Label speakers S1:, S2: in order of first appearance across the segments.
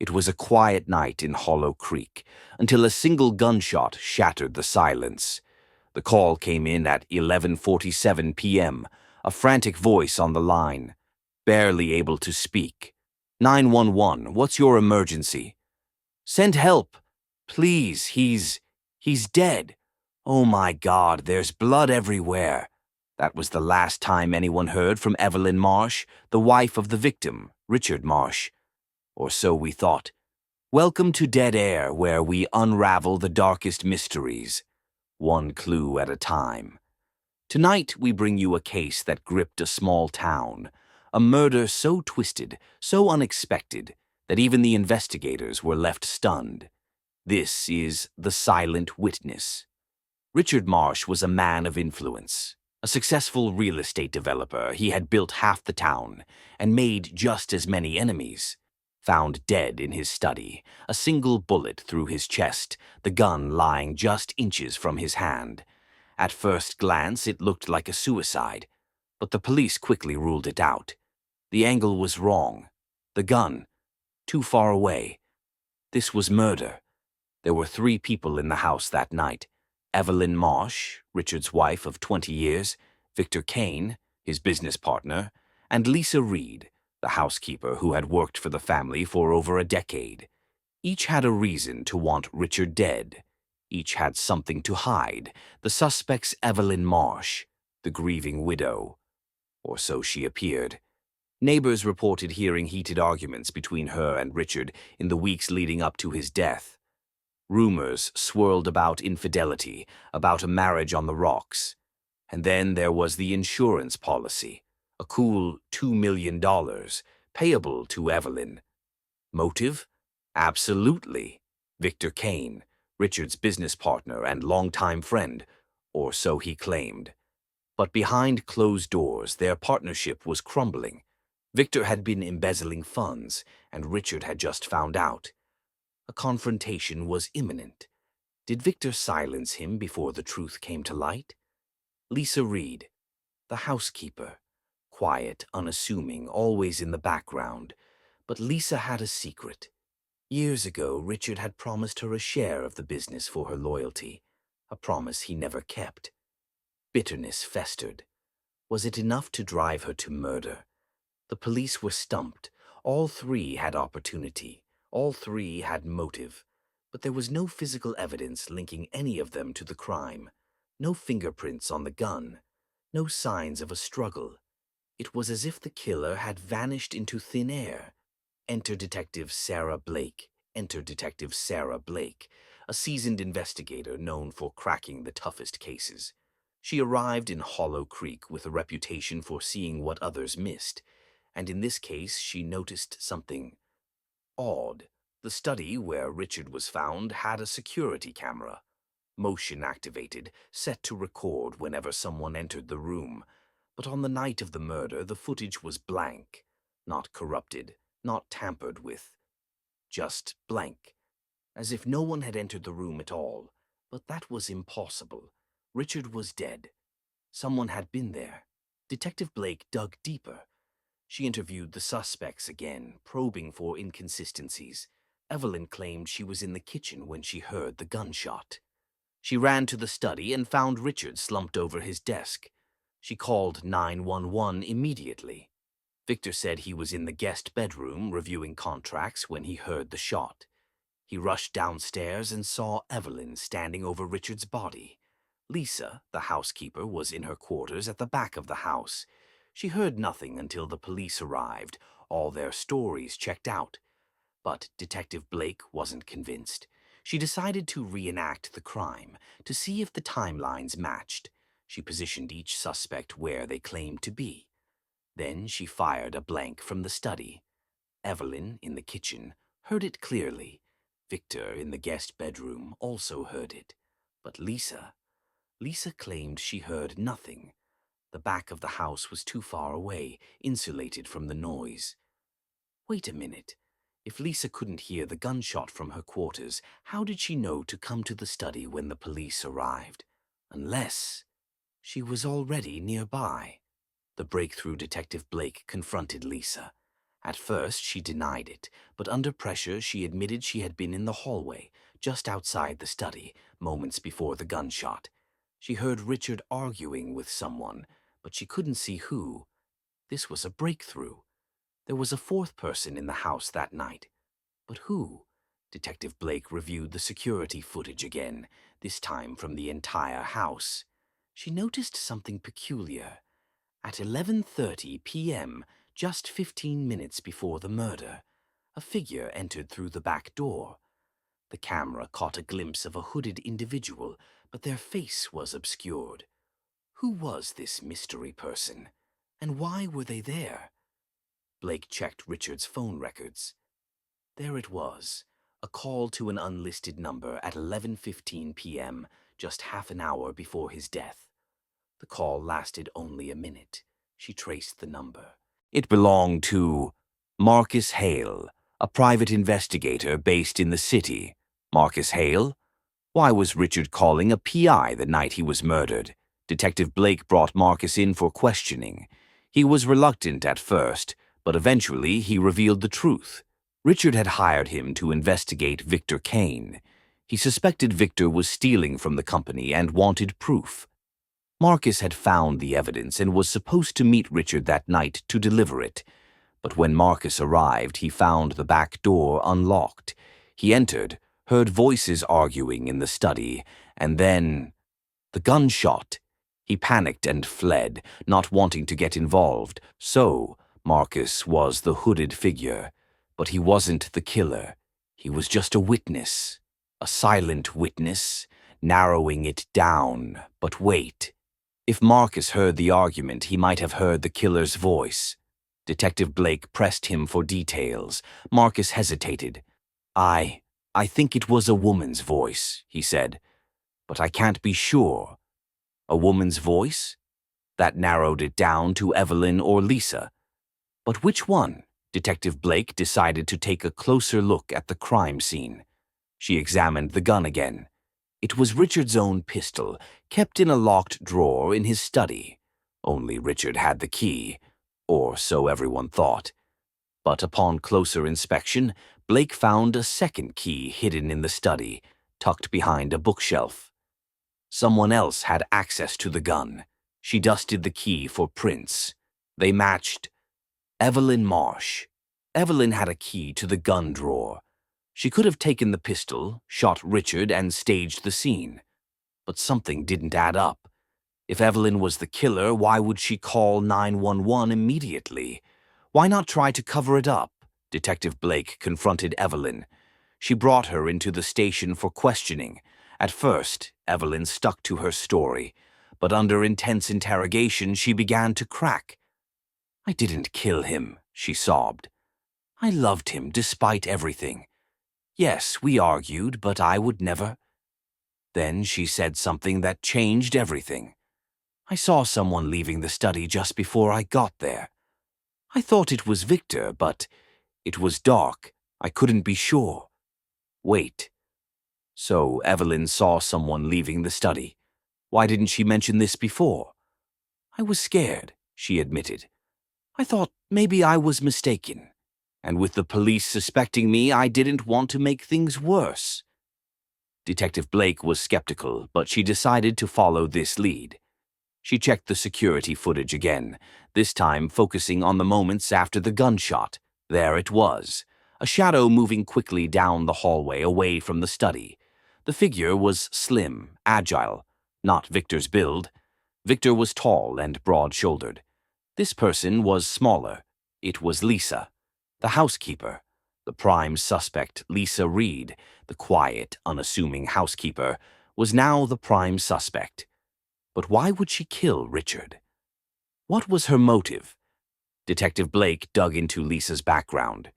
S1: It was a quiet night in Hollow Creek until a single gunshot shattered the silence. The call came in at 11:47 p.m., a frantic voice on the line, barely able to speak. 911, what's your emergency? Send help. Please, he's dead. Oh my God, there's blood everywhere. That was the last time anyone heard from Evelyn Marsh, the wife of the victim, Richard Marsh. Or so we thought. Welcome to Dead Air, where we unravel the darkest mysteries, one clue at a time. Tonight we bring you a case that gripped a small town, a murder so twisted, so unexpected, that even the investigators were left stunned. This is The Silent Witness. Richard Marsh was a man of influence. A successful real estate developer, he had built half the town and made just as many enemies. Found dead in his study, a single bullet through his chest, the gun lying just inches from his hand. At first glance, it looked like a suicide, but the police quickly ruled it out. The angle was wrong. The gun, too far away. This was murder. There were 3 people in the house that night. Evelyn Marsh, Richard's wife of 20 years, Victor Kane, his business partner, and Lisa Reed, the housekeeper who had worked for the family for over a decade. Each had a reason to want Richard dead. Each had something to hide. The suspect's Evelyn Marsh, the grieving widow. Or so she appeared. Neighbors reported hearing heated arguments between her and Richard in the weeks leading up to his death. Rumors swirled about infidelity, about a marriage on the rocks. And then there was the insurance policy, a cool $2 million, payable to Evelyn. Motive? Absolutely. Victor Kane, Richard's business partner and longtime friend, or so he claimed. But behind closed doors, their partnership was crumbling. Victor had been embezzling funds, and Richard had just found out. A confrontation was imminent. Did Victor silence him before the truth came to light? Lisa Reed, the housekeeper, quiet, unassuming, always in the background. But Lisa had a secret. Years ago, Richard had promised her a share of the business for her loyalty, a promise he never kept. Bitterness festered. Was it enough to drive her to murder? The police were stumped. All 3 had opportunity. All 3 had motive. But there was no physical evidence linking any of them to the crime. No fingerprints on the gun. No signs of a struggle. It was as if the killer had vanished into thin air. Enter Detective Sarah Blake. Enter Detective Sarah Blake, a seasoned investigator known for cracking the toughest cases. She arrived in Hollow Creek with a reputation for seeing what others missed, and in this case she noticed something odd. The study where Richard was found had a security camera, motion activated, set to record whenever someone entered the room. But on the night of the murder, the footage was blank, not corrupted, not tampered with. Just blank, as if no one had entered the room at all. But that was impossible. Richard was dead. Someone had been there. Detective Blake dug deeper. She interviewed the suspects again, probing for inconsistencies. Evelyn claimed she was in the kitchen when she heard the gunshot. She ran to the study and found Richard slumped over his desk. She called 911 immediately. Victor said he was in the guest bedroom reviewing contracts when he heard the shot. He rushed downstairs and saw Evelyn standing over Richard's body. Lisa, the housekeeper, was in her quarters at the back of the house. She heard nothing until the police arrived. All their stories checked out. But Detective Blake wasn't convinced. She decided to reenact the crime, to see if the timelines matched. She positioned each suspect where they claimed to be. Then she fired a blank from the study. Evelyn, in the kitchen, heard it clearly. Victor, in the guest bedroom, also heard it. But Lisa claimed she heard nothing. The back of the house was too far away, insulated from the noise. Wait a minute. If Lisa couldn't hear the gunshot from her quarters, how did she know to come to the study when the police arrived? Unless she was already nearby. The breakthrough Detective Blake confronted Lisa. At first, she denied it, but under pressure, she admitted she had been in the hallway, just outside the study, moments before the gunshot. She heard Richard arguing with someone, but she couldn't see who. This was a breakthrough. There was a fourth person in the house that night. But who? Detective Blake reviewed the security footage again, this time from the entire house. She noticed something peculiar. At 11:30 p.m., just 15 minutes before the murder, a figure entered through the back door. The camera caught a glimpse of a hooded individual, but their face was obscured. Who was this mystery person? And why were they there? Blake checked Richard's phone records. There it was, a call to an unlisted number at 11:15 p.m., just half an hour before his death. The call lasted only a minute. She traced the number. It belonged to Marcus Hale, a private investigator based in the city. Marcus Hale? Why was Richard calling a PI the night he was murdered? Detective Blake brought Marcus in for questioning. He was reluctant at first, but eventually he revealed the truth. Richard had hired him to investigate Victor Kane. He suspected Victor was stealing from the company and wanted proof. Marcus had found the evidence and was supposed to meet Richard that night to deliver it. But when Marcus arrived, he found the back door unlocked. He entered, heard voices arguing in the study, and then the gunshot. He panicked and fled, not wanting to get involved. So, Marcus was the hooded figure. But he wasn't the killer. He was just a witness. A silent witness, narrowing it down. But wait. If Marcus heard the argument, he might have heard the killer's voice. Detective Blake pressed him for details. Marcus hesitated. I think it was a woman's voice, he said. But I can't be sure. A woman's voice? That narrowed it down to Evelyn or Lisa. But which one? Detective Blake decided to take a closer look at the crime scene. She examined the gun again. It was Richard's own pistol, kept in a locked drawer in his study. Only Richard had the key, or so everyone thought. But upon closer inspection, Blake found a second key hidden in the study, tucked behind a bookshelf. Someone else had access to the gun. She dusted the key for prints. They matched. Evelyn Marsh. Evelyn had a key to the gun drawer. She could have taken the pistol, shot Richard, and staged the scene. But something didn't add up. If Evelyn was the killer, why would she call 911 immediately? Why not try to cover it up? Detective Blake confronted Evelyn. She brought her into the station for questioning. At first, Evelyn stuck to her story, but under intense interrogation, she began to crack. I didn't kill him, she sobbed. I loved him despite everything. Yes, we argued, but I would never. Then she said something that changed everything. I saw someone leaving the study just before I got there. I thought it was Victor, but it was dark. I couldn't be sure. Wait. So Evelyn saw someone leaving the study. Why didn't she mention this before? I was scared, she admitted. I thought maybe I was mistaken. And with the police suspecting me, I didn't want to make things worse. Detective Blake was skeptical, but she decided to follow this lead. She checked the security footage again, this time focusing on the moments after the gunshot. There it was, a shadow moving quickly down the hallway away from the study. The figure was slim, agile, not Victor's build. Victor was tall and broad-shouldered. This person was smaller. It was Lisa, the housekeeper. The prime suspect, Lisa Reed, the quiet, unassuming housekeeper, was now the prime suspect. But why would she kill Richard? What was her motive? Detective Blake dug into Lisa's background.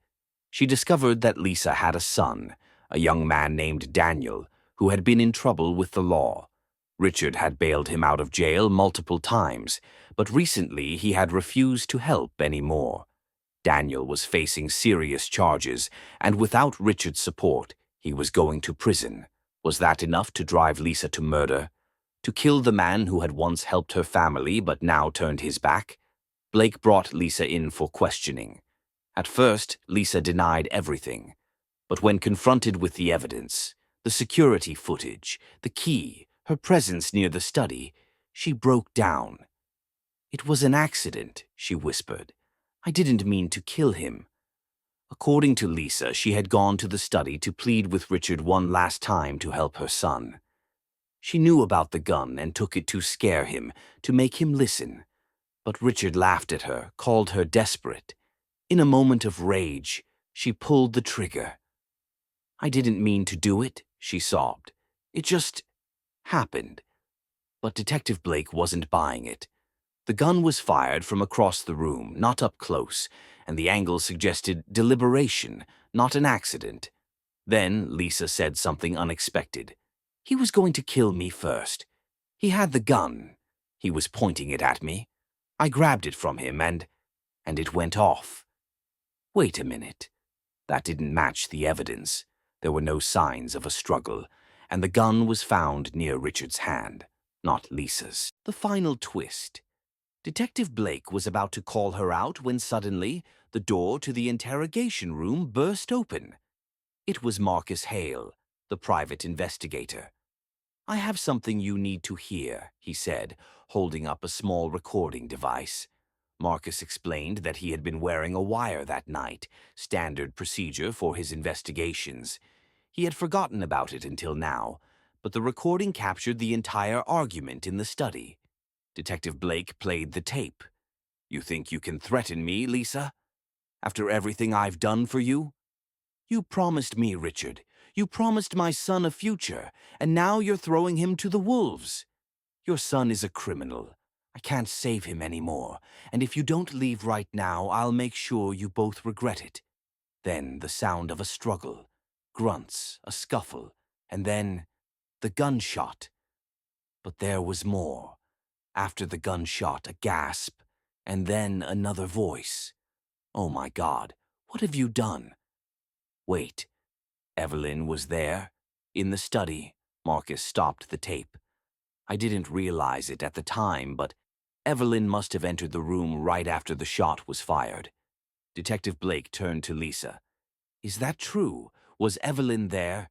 S1: She discovered that Lisa had a son, a young man named Daniel, who had been in trouble with the law. Richard had bailed him out of jail multiple times, but recently he had refused to help anymore. Daniel was facing serious charges, and without Richard's support, he was going to prison. Was that enough to drive Lisa to murder? To kill the man who had once helped her family but now turned his back? Blake brought Lisa in for questioning. At first, Lisa denied everything, but when confronted with the evidence, the security footage, the key, her presence near the study, she broke down. "It was an accident," she whispered. "I didn't mean to kill him." According to Lisa, she had gone to the study to plead with Richard one last time to help her son. She knew about the gun and took it to scare him, to make him listen. But Richard laughed at her, called her desperate. In a moment of rage, she pulled the trigger. "I didn't mean to do it," she sobbed. "It just happened." But Detective Blake wasn't buying it. The gun was fired from across the room, not up close, and the angle suggested deliberation, not an accident. Then Lisa said something unexpected. "He was going to kill me first. He had the gun. He was pointing it at me. I grabbed it from him and it went off." Wait a minute. That didn't match the evidence. There were no signs of a struggle, and the gun was found near Richard's hand, not Lisa's. The final twist. Detective Blake was about to call her out when suddenly the door to the interrogation room burst open. It was Marcus Hale, the private investigator. "I have something you need to hear," he said, holding up a small recording device. Marcus explained that he had been wearing a wire that night, standard procedure for his investigations. He had forgotten about it until now, but the recording captured the entire argument in the study. Detective Blake played the tape. "You think you can threaten me, Lisa? After everything I've done for you? You promised me, Richard. You promised my son a future, and now you're throwing him to the wolves. Your son is a criminal. I can't save him anymore, and if you don't leave right now, I'll make sure you both regret it." Then the sound of a struggle, grunts, a scuffle, and then the gunshot. But there was more. After the gunshot, a gasp, and then another voice. "Oh my God, what have you done?" Wait. Evelyn was there? In the study. Marcus stopped the tape. "I didn't realize it at the time, but Evelyn must have entered the room right after the shot was fired." Detective Blake turned to Lisa. "Is that true? Was Evelyn there?"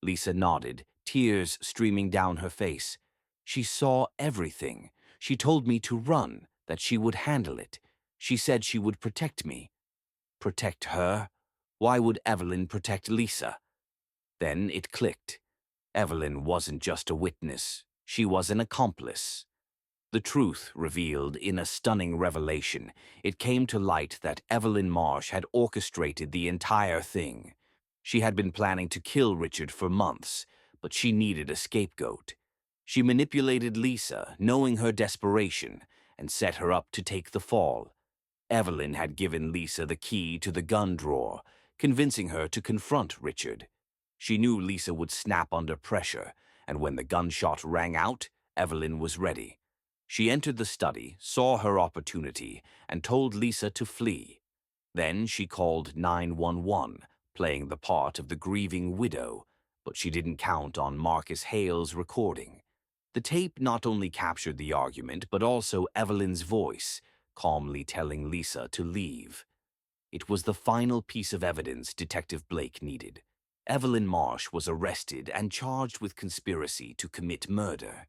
S1: Lisa nodded, tears streaming down her face. "She saw everything. She told me to run, that she would handle it. She said she would protect me." Protect her? Why would Evelyn protect Lisa? Then it clicked. Evelyn wasn't just a witness. She was an accomplice. The truth revealed in a stunning revelation. It came to light that Evelyn Marsh had orchestrated the entire thing. She had been planning to kill Richard for months, but she needed a scapegoat. She manipulated Lisa, knowing her desperation, and set her up to take the fall. Evelyn had given Lisa the key to the gun drawer, convincing her to confront Richard. She knew Lisa would snap under pressure, and when the gunshot rang out, Evelyn was ready. She entered the study, saw her opportunity, and told Lisa to flee. Then she called 911, playing the part of the grieving widow, but she didn't count on Marcus Hale's recording. The tape not only captured the argument, but also Evelyn's voice, calmly telling Lisa to leave. It was the final piece of evidence Detective Blake needed. Evelyn Marsh was arrested and charged with conspiracy to commit murder.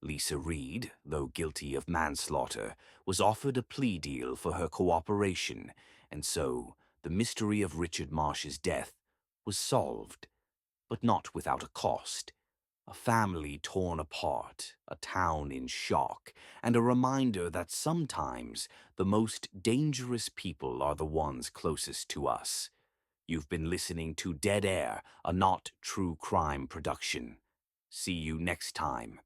S1: Lisa Reed, though guilty of manslaughter, was offered a plea deal for her cooperation, and so the mystery of Richard Marsh's death was solved, but not without a cost. A family torn apart, a town in shock, and a reminder that sometimes the most dangerous people are the ones closest to us. You've been listening to Dead Air, a Not True Crime production. See you next time.